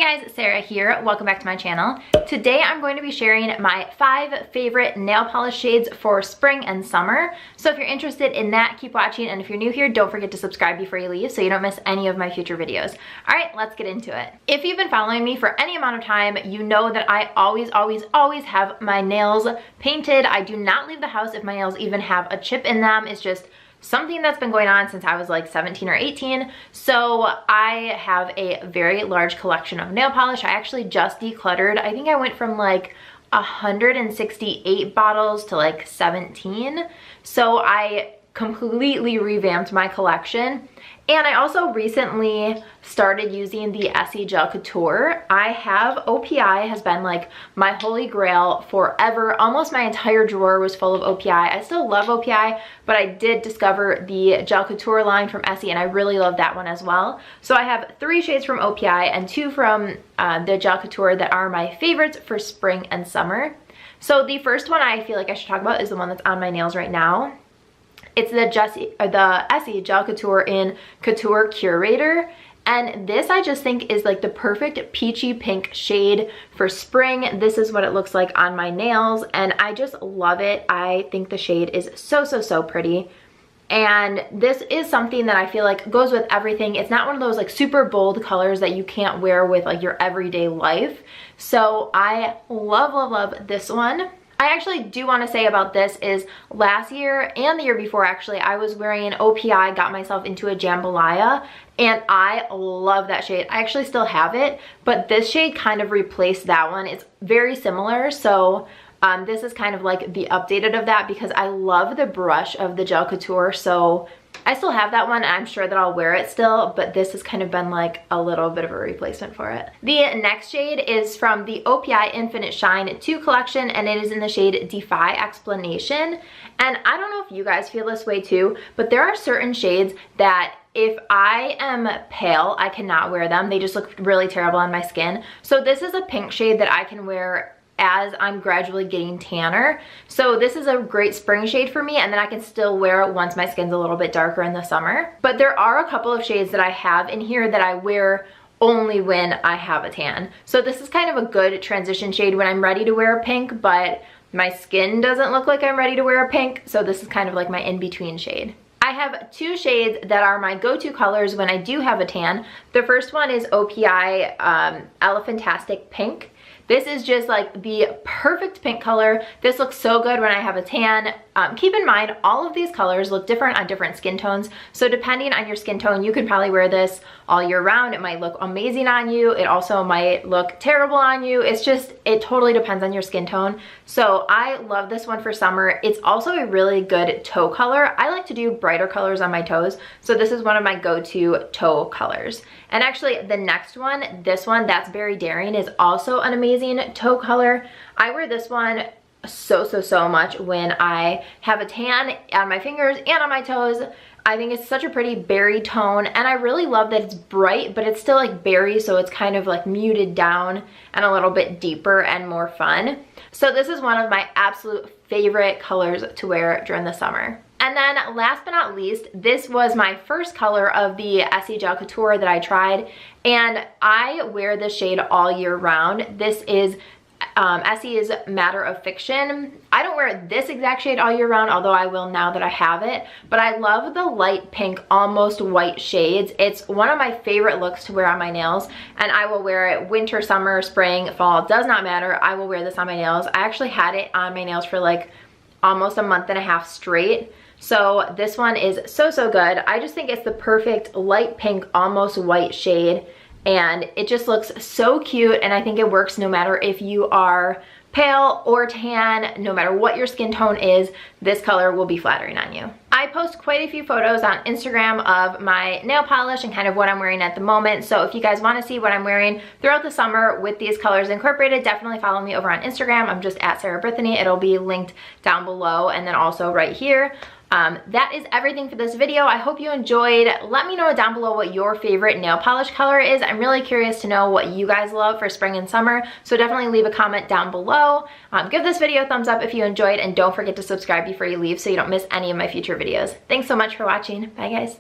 Hey guys, Sarah here. Welcome back to my channel. Today I'm going to be sharing my 5 favorite nail polish shades for spring and summer. So if you're interested in that, keep watching, and if you're new here, don't forget to subscribe before you leave so you don't miss any of my future videos. Alright, let's get into it. If you've been following me for any amount of time, you know that I always have my nails painted. I do not leave the house if my nails even have a chip in them. It's just something that's been going on since I was like 17 or 18. So I have a very large collection of nail polish. I actually just decluttered. I think I went from like 168 bottles to like 17. So I completely revamped my collection. And I also recently started using the Essie Gel Couture. OPI has been like my holy grail forever. Almost my entire drawer was full of OPI. I still love OPI, but I did discover the Gel Couture line from Essie and I really love that one as well. So I have 3 shades from OPI and 2 from the Gel Couture that are my favorites for spring and summer. So the first one I feel like I should talk about is the one that's on my nails right now. It's the Essie Gel Couture in Couture Curator. And this I just think is like the perfect peachy pink shade for spring. This is what it looks like on my nails and I just love it. I think the shade is so pretty. And this is something that I feel like goes with everything. It's not one of those like super bold colors that you can't wear with like your everyday life. So I love this one. I actually do want to say about this is last year and the year before actually, I was wearing OPI, got myself into a jambalaya, and I love that shade. I actually still have it, but this shade kind of replaced that one. It's very similar, so this is kind of like the updated of that because I love the brush of the Gel Couture, so I still have that one. I'm sure that I'll wear it still, but this has kind of been like a little bit of a replacement for it. The next shade is from the OPI Infinite Shine 2 collection, and it is in the shade Defy Explanation. And I don't know if you guys feel this way too, but there are certain shades that if I am pale, I cannot wear them. They just look really terrible on my skin. So this is a pink shade that I can wear as I'm gradually getting tanner. So this is a great spring shade for me, and then I can still wear it once my skin's a little bit darker in the summer. But there are a couple of shades that I have in here that I wear only when I have a tan. So this is kind of a good transition shade when I'm ready to wear a pink, but my skin doesn't look like I'm ready to wear a pink. So this is kind of like my in-between shade. I have 2 shades that are my go-to colors when I do have a tan. The first one is OPI Elephantastic Pink. This is just like the perfect pink color. This looks so good when I have a tan. Keep in mind, all of these colors look different on different skin tones. So depending on your skin tone, you could probably wear this all year round. It might look amazing on you. It also might look terrible on you. It's just, it totally depends on your skin tone. So I love this one for summer. It's also a really good toe color. I like to do brighter colors on my toes. So this is one of my go-to toe colors. And actually the next one, this one, That's Very Daring, is also an amazing toe color. I wear this one so much when I have a tan on my fingers and on my toes. I think it's such a pretty berry tone, and I really love that it's bright, but it's still like berry, so it's kind of like muted down and a little bit deeper and more fun. So this is one of my absolute favorite colors to wear during the summer. And then last but not least, this was my first color of the Essie Gel Couture that I tried, and I wear this shade all year round. This is Essie's Matter of Fiction. I don't wear this exact shade all year round, although I will now that I have it, but I love the light pink, almost white shades. It's one of my favorite looks to wear on my nails, and I will wear it winter, summer, spring, fall, does not matter. I will wear this on my nails. I actually had it on my nails for like almost a month and a half straight. So this one is so good. I just think it's the perfect light pink, almost white shade, and it just looks so cute, and I think it works no matter if you are pale or tan. No matter what your skin tone is, this color will be flattering on you. I post quite a few photos on Instagram of my nail polish and kind of what I'm wearing at the moment. So if you guys want to see what I'm wearing throughout the summer with these colors incorporated, definitely follow me over on Instagram. I'm just at Sarah Brithinee. It'll be linked down below and then also right here. That is everything for this video. I hope you enjoyed. Let me know down below what your favorite nail polish color is. I'm really curious to know what you guys love for spring and summer, so definitely leave a comment down below. Give this video a thumbs up if you enjoyed, and don't forget to subscribe before you leave so you don't miss any of my future videos. Thanks so much for watching. Bye guys.